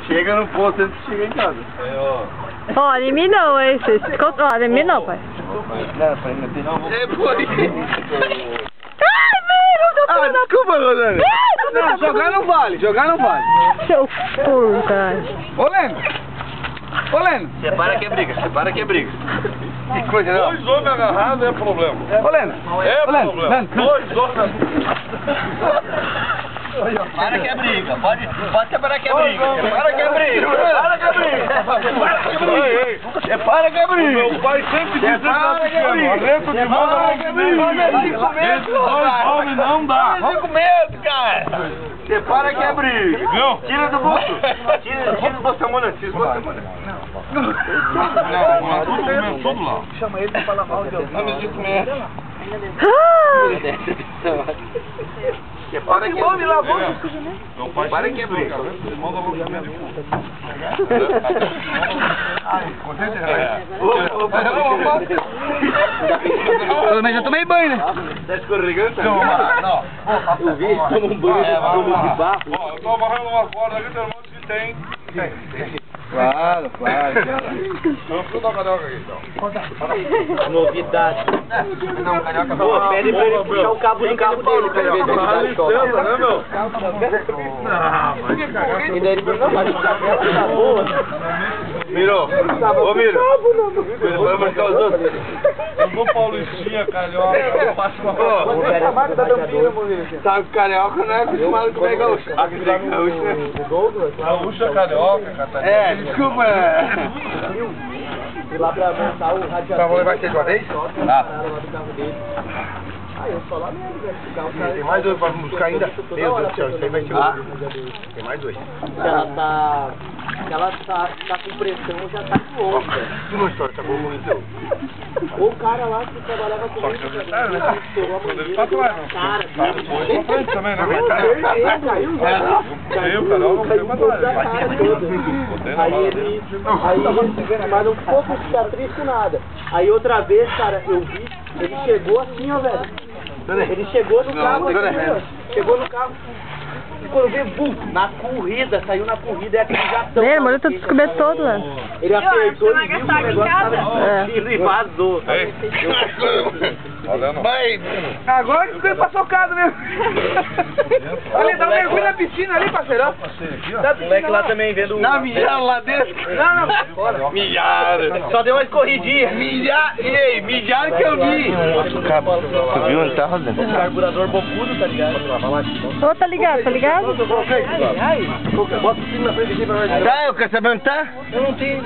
Chega no posto antes de chegar em casa. Ó, em mim não, hein? Vocês controlam, em mim não, pai. É, pô. Ai, velho, Desculpa, Rosane. Não, jogar não vale, jogar não vale. Seu furo, cara. Ô, Leno. Ô, Leno. Separa que é briga, separa que é briga. Que coisa, não. Dois homens agarrados é problema. Ô, Leno. É Ô, Leno. problema. Leno. Dois homens. Para que é briga, pode separar que é briga. Separa que é briga, separa que é briga. Separa que é briga. Meu pai sempre disse Separa que é briga. arreto de mão não se esses dois homens não dá. Fico com medo, cara. Separa que é briga. Viu? Tira do bolso. Tira do bolso a mão, não. Tira do bolso a mão, Não, tudo lá. Chama ele pra falar mal de alguém. Não me diga merda. Separa que é briga. Meu pai Para sempre que é disse briga. arreto de mão não se mete. Pelo menos já tomei banho, né? Tá escorregando? Não. Eu vi, toma um banho de barro. Ó, eu tô amarrando uma corda aqui, teu irmão disse que tem. Claro. Vamos dar carioca aqui, então. Novidade. Não, carioca. Pô, pede pra ele puxar o cabo do carro dele pra ele ver se ele vai Licença, né, meu? E daí ele falou, não, mas o cabo tá boa. Miro. Ô, Miro. Vai marcar os outros. Eu vou Paulistinha, carioca, eu faço uma coisa. Sabe que carioca não é acostumado com pegar gaúcho. Gaúcha, carioca, catarina. É, desculpa. Fui lá pra montar o radiador. Tá, vou levar aqui de uma vez? Tá. Aí eu só lá mesmo, velho. Tem mais dois pra buscar ainda? Meu Deus do céu, isso aí vai ser Tem mais dois. Ela tá com pressão, já tá com ovo, velho. Uma história, tá bom, então. O cara lá que trabalhava comigo, Só que eu já né? Quando ele tá atrás, não. cara, Tá depois pra frente também, né? caiu, Caiu, carioca, não tem mais toda a nada. cara toda. Aí ele, mas não ficou com cicatriz com nada. Aí outra vez, cara, eu vi, ele chegou assim, ó, velho. Ele chegou no carro, chegou no carro. E quando veio, bum, na corrida, saiu na corrida, é aquele jatão. Né, molhou tudo descoberto todo, né? Ele apertou e viu que o negócio tava e vazou. Ei. Olha, Vai. Agora que ficou pra socado mesmo. Ali, dá um mergulho na piscina ali, parceirão. O moleque lá também vendo... Não, mijaram lá dentro. Não. Mijaram. Só deu uma escorridinha. Ei, mijaram que eu vi. Tu viu onde tá, Rosane? O carburador bocudo, tá ligado? Ô, tá ligado, tá ligado? Bota o filho na frente aqui pra nós. Tá, eu quero saber onde tá? Eu não tenho.